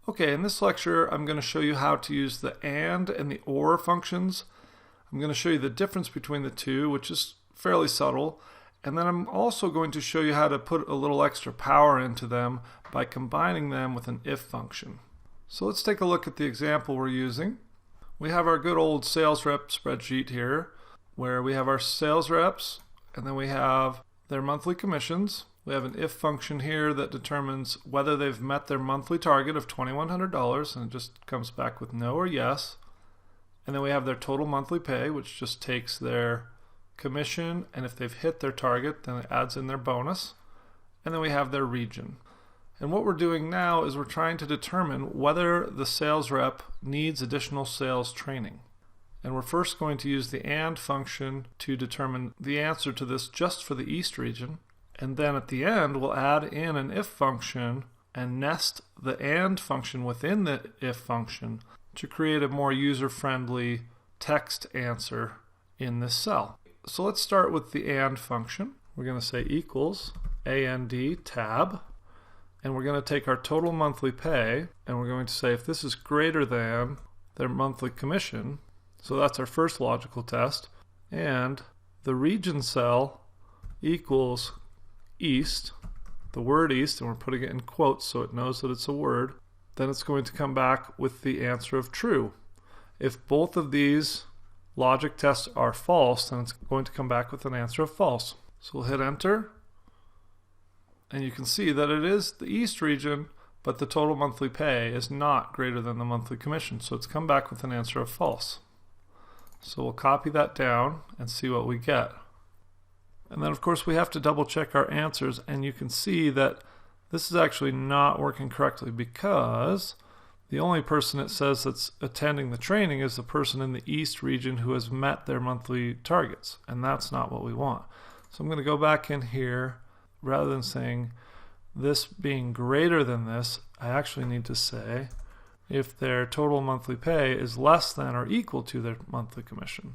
Okay, in this lecture, I'm going to show you how to use the AND and the OR functions. I'm going to show you the difference between the two, which is fairly subtle. And then I'm also going to show you how to put a little extra power into them by combining them with an if function. So let's take a look at the example we're using. We have our good old sales rep spreadsheet here, where we have our sales reps, and then we have their monthly commissions. We have an if function here that determines whether they've met their monthly target of $2,100, and it just comes back with no or yes. And then we have their total monthly pay, which just takes their commission, and if they've hit their target, then it adds in their bonus. And then we have their region. And what we're doing now is we're trying to determine whether the sales rep needs additional sales training. And we're first going to use the AND function to determine the answer to this just for the East region. And then at the end, we'll add in an if function and nest the AND function within the if function to create a more user-friendly text answer in this cell. So let's start with the AND function. We're going to say equals AND tab, and we're going to take our total monthly pay, and we're going to say if this is greater than their monthly commission, so that's our first logical test, and the region cell equals East, the word East, and we're putting it in quotes so it knows that it's a word, then it's going to come back with the answer of true. If both of these logic tests are false, then it's going to come back with an answer of false. So we'll hit enter, and you can see that it is the East region, but the total monthly pay is not greater than the monthly commission, so it's come back with an answer of false. So we'll copy that down and see what we get. And then of course we have to double check our answers, and you can see that this is actually not working correctly because the only person it says that's attending the training is the person in the East region who has met their monthly targets, and that's not what we want. So I'm going to go back in here. Rather than saying this being greater than this, I actually need to say if their total monthly pay is less than or equal to their monthly commission.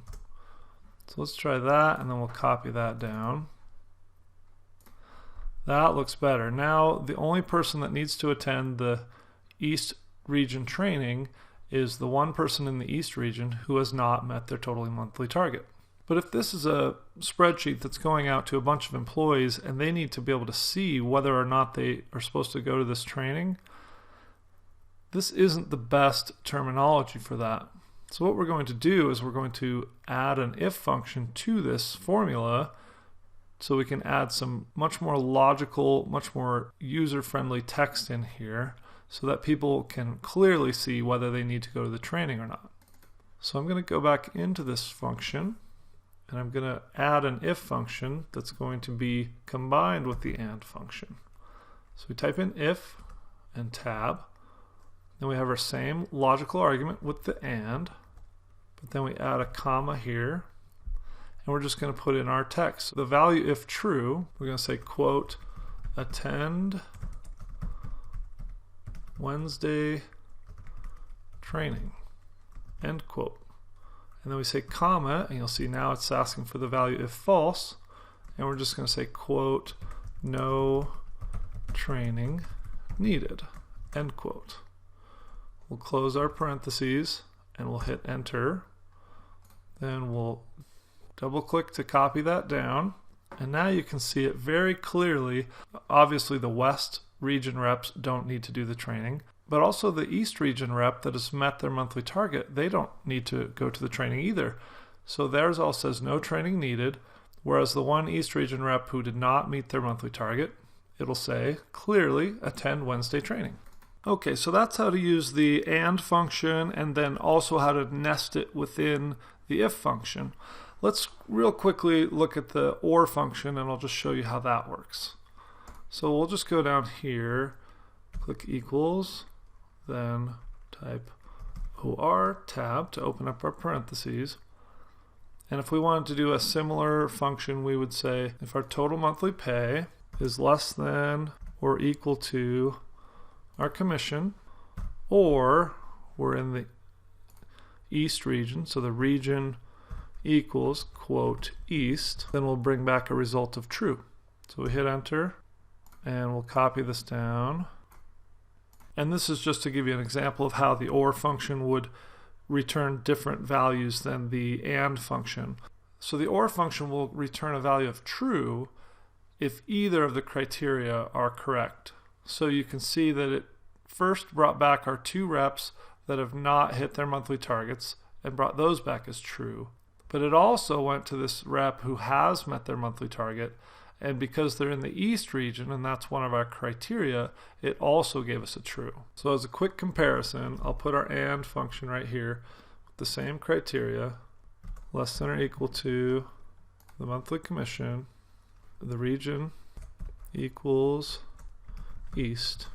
So let's try that, and then we'll copy that down. That looks better. Now the only person that needs to attend the East region training is the one person in the East region who has not met their total monthly target. But if this is a spreadsheet that's going out to a bunch of employees and they need to be able to see whether or not they are supposed to go to this training, this isn't the best terminology for that. So what we're going to do is we're going to add an if function to this formula so we can add some much more logical, much more user-friendly text in here so that people can clearly see whether they need to go to the training or not. So I'm going to go back into this function, and I'm going to add an if function that's going to be combined with the AND function. So we type in if and tab. Then we have our same logical argument with the AND, but then we add a comma here, and we're just going to put in our text. The value if true, we're going to say quote attend Wednesday training, end quote. And then we say comma, and you'll see now it's asking for the value if false, and we're just going to say quote no training needed, end quote. We'll close our parentheses and we'll hit enter. Then we'll double click to copy that down, and now you can see it very clearly. Obviously the West region reps don't need to do the training, but also the East region rep that has met their monthly target, they don't need to go to the training either. So theirs all says no training needed, whereas the one East region rep who did not meet their monthly target, it'll say clearly attend Wednesday training. Okay, so that's how to use the AND function and then also how to nest it within the if function. Let's real quickly look at the OR function, and I'll just show you how that works. So we'll just go down here, click equals, then type OR tab to open up our parentheses. And if we wanted to do a similar function, we would say if our total monthly pay is less than or equal to our commission, or we're in the East region, so the region equals quote East, then we'll bring back a result of true. So we hit enter, and we'll copy this down, And this is just to give you an example of how the OR function would return different values than the AND function. So the OR function will return a value of true if either of the criteria are correct. So you can see that it first brought back our 2 reps that have not hit their monthly targets and brought those back as true. But it also went to this rep who has met their monthly target, and because they're in the East region and that's one of our criteria, it also gave us a true. So as a quick comparison, I'll put our AND function right here with the same criteria, less than or equal to the monthly commission, the region equals East.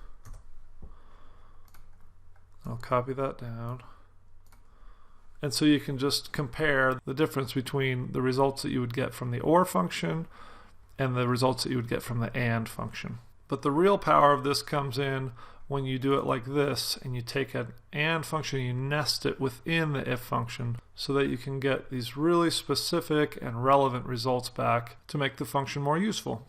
I'll copy that down. And so you can just compare the difference between the results that you would get from the OR function and the results that you would get from the AND function. But the real power of this comes in when you do it like this and you take an AND function and you nest it within the if function so that you can get these really specific and relevant results back to make the function more useful.